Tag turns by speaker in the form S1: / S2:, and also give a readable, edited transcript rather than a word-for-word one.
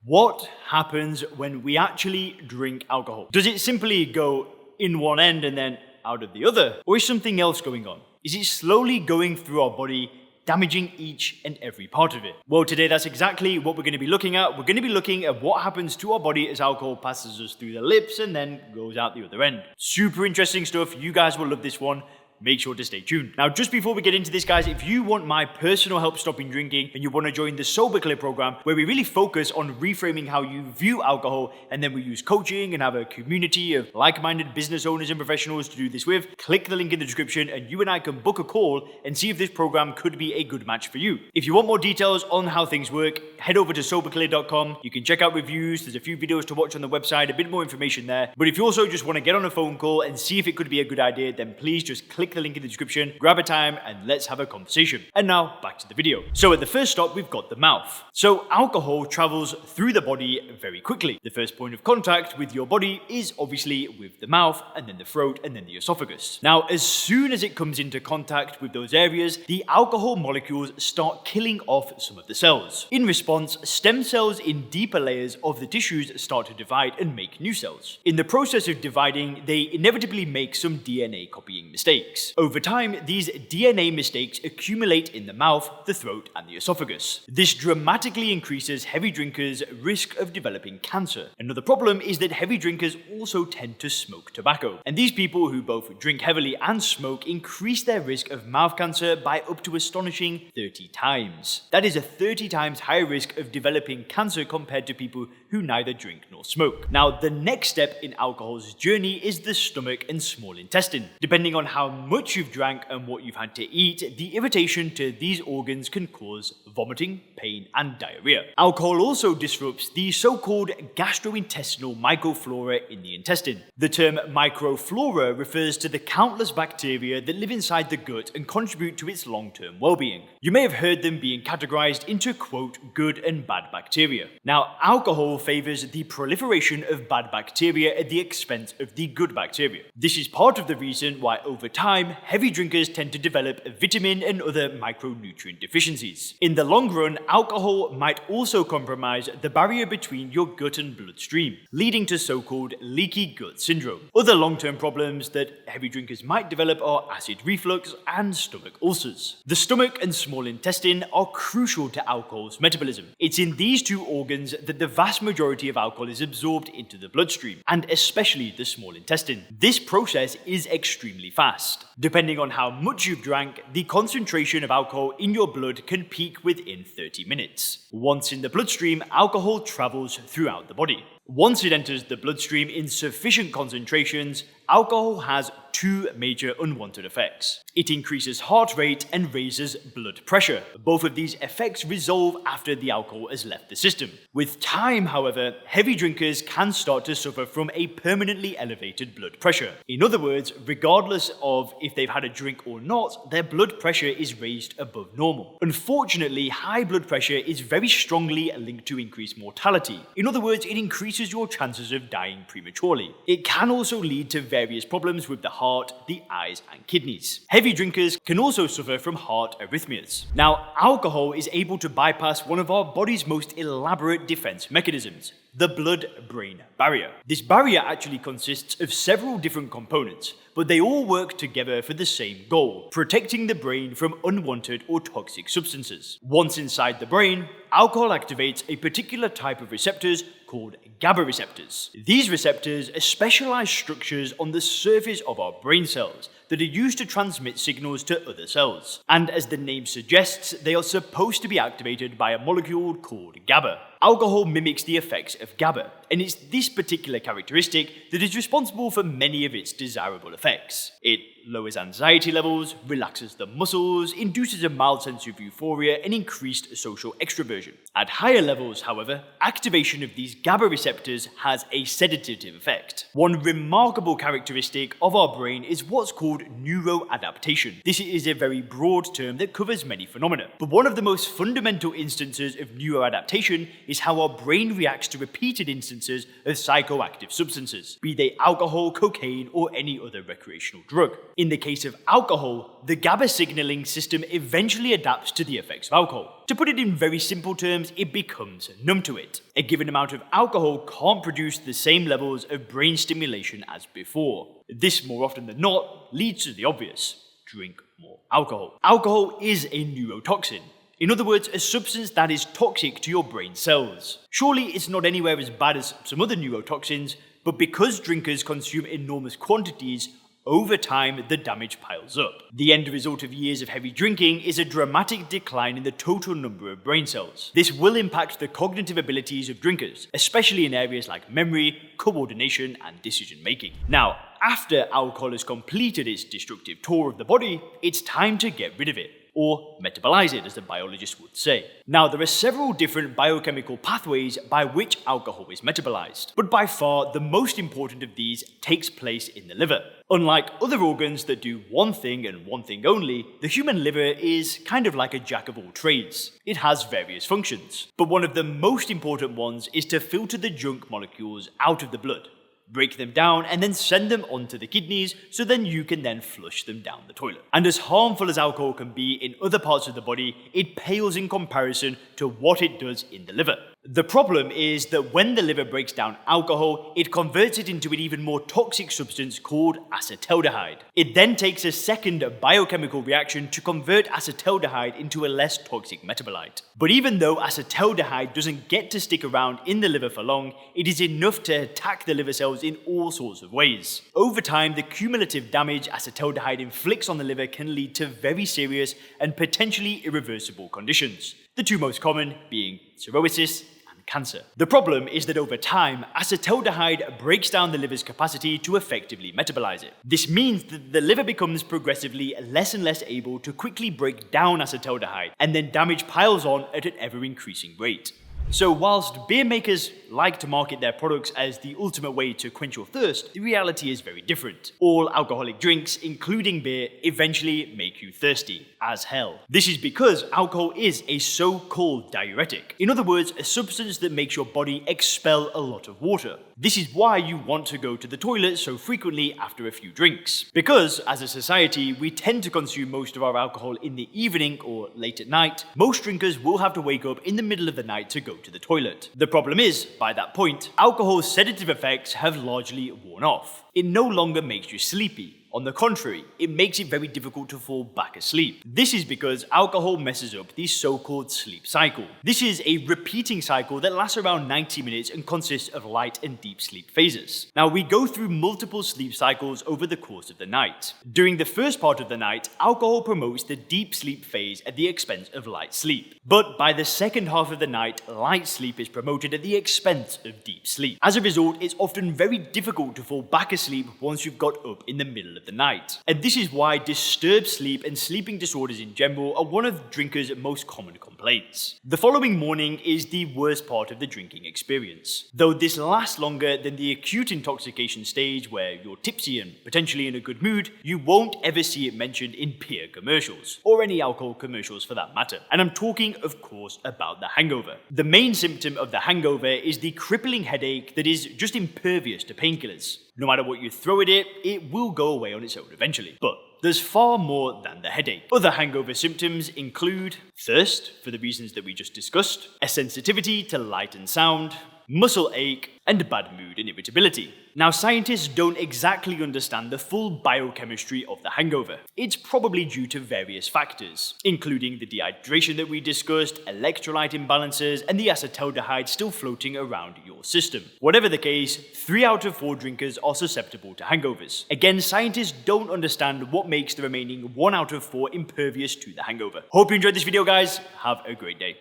S1: What happens when we actually drink alcohol? Does it simply go in one end and then out of the other? Or is something else going on? Is it slowly going through our body, damaging each and every part of it? Well, today that's exactly what we're going to be looking at. We're going to be looking at what happens to our body as alcohol passes us through the lips and then goes out the other end. Super interesting stuff. You guys will love this one. Make sure to stay tuned. Now, just before we get into this, guys, if you want my personal help stopping drinking and you want to join the Soberclear program, where we really focus on reframing how you view alcohol, and then we use coaching and have a community of like-minded business owners and professionals to do this with, click the link in the description and you and I can book a call and see if this program could be a good match for you. If you want more details on how things work, head over to soberclear.com. You can check out reviews. There's a few videos to watch on the website, a bit more information there. But if you also just want to get on a phone call and see if it could be a good idea, then please just click the link in the description, grab a time, and let's have a conversation. And now, back to the video. So at the first stop, we've got the mouth. So alcohol travels through the body very quickly. The first point of contact with your body is obviously with the mouth, and then the throat, and then the esophagus. Now, as soon as it comes into contact with those areas, the alcohol molecules start killing off some of the cells. In response, stem cells in deeper layers of the tissues start to divide and make new cells. In the process of dividing, they inevitably make some DNA copying mistakes. Over time, these DNA mistakes accumulate in the mouth, the throat, and the esophagus. This dramatically increases heavy drinkers' risk of developing cancer. Another problem is that heavy drinkers also tend to smoke tobacco. And these people who both drink heavily and smoke increase their risk of mouth cancer by up to astonishing 30 times. That is a 30 times higher risk of developing cancer compared to people who neither drink nor smoke. Now, the next step in alcohol's journey is the stomach and small intestine. Depending on how much you've drank and what you've had to eat, the irritation to these organs can cause vomiting, pain, and diarrhea. Alcohol also disrupts the so-called gastrointestinal microflora in the intestine. The term microflora refers to the countless bacteria that live inside the gut and contribute to its long-term well-being. You may have heard them being categorized into, quote, good and bad bacteria. Now, alcohol favors the proliferation of bad bacteria at the expense of the good bacteria. This is part of the reason why over time, heavy drinkers tend to develop vitamin and other micronutrient deficiencies. In the long run, alcohol might also compromise the barrier between your gut and bloodstream, leading to so-called leaky gut syndrome. Other long-term problems that heavy drinkers might develop are acid reflux and stomach ulcers. The stomach and small intestine are crucial to alcohol's metabolism. It's in these two organs that the vast majority of alcohol is absorbed into the bloodstream, and especially the small intestine. This process is extremely fast. Depending on how much you've drank, the concentration of alcohol in your blood can peak within 30 minutes. Once in the bloodstream, alcohol travels throughout the body. Once it enters the bloodstream in sufficient concentrations, alcohol has two major unwanted effects. It increases heart rate and raises blood pressure. Both of these effects resolve after the alcohol has left the system. With time, however, heavy drinkers can start to suffer from a permanently elevated blood pressure. In other words, regardless of if they've had a drink or not, their blood pressure is raised above normal. Unfortunately, high blood pressure is very strongly linked to increased mortality. In other words, it increases your chances of dying prematurely. It can also lead to various problems with the heart, the eyes, and kidneys. Heavy drinkers can also suffer from heart arrhythmias. Now, alcohol is able to bypass one of our body's most elaborate defense mechanisms, the blood-brain barrier. This barrier actually consists of several different components, but they all work together for the same goal, protecting the brain from unwanted or toxic substances. Once inside the brain, alcohol activates a particular type of receptors called GABA receptors. These receptors are specialized structures on the surface of our brain cells that are used to transmit signals to other cells. And as the name suggests, they are supposed to be activated by a molecule called GABA. Alcohol mimics the effects of GABA, and it's this particular characteristic that is responsible for many of its desirable effects. It lowers anxiety levels, relaxes the muscles, induces a mild sense of euphoria, and increased social extroversion. At higher levels, however, activation of these GABA receptors has a sedative effect. One remarkable characteristic of our brain is what's called neuroadaptation. This is a very broad term that covers many phenomena, but one of the most fundamental instances of neuroadaptation is how our brain reacts to repeated instances instances of psychoactive substances, be they alcohol, cocaine, or any other recreational drug. In the case of alcohol, the GABA signaling system eventually adapts to the effects of alcohol. To put it in very simple terms, it becomes numb to it. A given amount of alcohol can't produce the same levels of brain stimulation as before. This, more often than not, leads to the obvious: drink more alcohol. Alcohol is a neurotoxin. In other words, a substance that is toxic to your brain cells. Surely it's not anywhere as bad as some other neurotoxins, but because drinkers consume enormous quantities, over time, the damage piles up. The end result of years of heavy drinking is a dramatic decline in the total number of brain cells. This will impact the cognitive abilities of drinkers, especially in areas like memory, coordination, and decision making. Now, after alcohol has completed its destructive tour of the body, it's time to get rid of it, or metabolize it, as the biologists would say. Now, there are several different biochemical pathways by which alcohol is metabolized, but by far the most important of these takes place in the liver. Unlike other organs that do one thing and one thing only, the human liver is kind of like a jack of all trades. It has various functions, but one of the most important ones is to filter the junk molecules out of the blood, break them down, and then send them onto the kidneys so then you can then flush them down the toilet. And as harmful as alcohol can be in other parts of the body, it pales in comparison to what it does in the liver. The problem is that when the liver breaks down alcohol, it converts it into an even more toxic substance called acetaldehyde. It then takes a second biochemical reaction to convert acetaldehyde into a less toxic metabolite. But even though acetaldehyde doesn't get to stick around in the liver for long, it is enough to attack the liver cells in all sorts of ways. Over time, the cumulative damage acetaldehyde inflicts on the liver can lead to very serious and potentially irreversible conditions. The two most common being cirrhosis and cancer. The problem is that over time, acetaldehyde breaks down the liver's capacity to effectively metabolize it. This means that the liver becomes progressively less and less able to quickly break down acetaldehyde, and then damage piles on at an ever-increasing rate. So whilst beer makers like to market their products as the ultimate way to quench your thirst, the reality is very different. All alcoholic drinks, including beer, eventually make you thirsty as hell. This is because alcohol is a so-called diuretic. In other words, a substance that makes your body expel a lot of water. This is why you want to go to the toilet so frequently after a few drinks. Because, as a society, we tend to consume most of our alcohol in the evening or late at night, most drinkers will have to wake up in the middle of the night to go to the toilet. The problem is, by that point, alcohol's sedative effects have largely worn off. It no longer makes you sleepy. On the contrary, it makes it very difficult to fall back asleep. This is because alcohol messes up the so-called sleep cycle. This is a repeating cycle that lasts around 90 minutes and consists of light and deep sleep phases. Now, we go through multiple sleep cycles over the course of the night. During the first part of the night, alcohol promotes the deep sleep phase at the expense of light sleep. But by the second half of the night, light sleep is promoted at the expense of deep sleep. As a result, it's often very difficult to fall back asleep once you've got up in the middle of the night. And this is why disturbed sleep and sleeping disorders in general are one of drinkers' most common complaints. The following morning is the worst part of the drinking experience. Though this lasts longer than the acute intoxication stage where you're tipsy and potentially in a good mood, you won't ever see it mentioned in beer commercials, or any alcohol commercials for that matter. And I'm talking, of course, about the hangover. The main symptom of the hangover is the crippling headache that is just impervious to painkillers. No matter what you throw at it, it will go away on its own eventually. But there's far more than the headache. Other hangover symptoms include thirst, for the reasons that we just discussed, a sensitivity to light and sound, muscle ache, and bad mood and irritability. Now, scientists don't exactly understand the full biochemistry of the hangover. It's probably due to various factors, including the dehydration that we discussed, electrolyte imbalances, and the acetaldehyde still floating around your system. Whatever the case, 3 out of 4 drinkers are susceptible to hangovers. Again, scientists don't understand what makes the remaining 1 out of 4 impervious to the hangover. Hope you enjoyed this video, guys. Have a great day.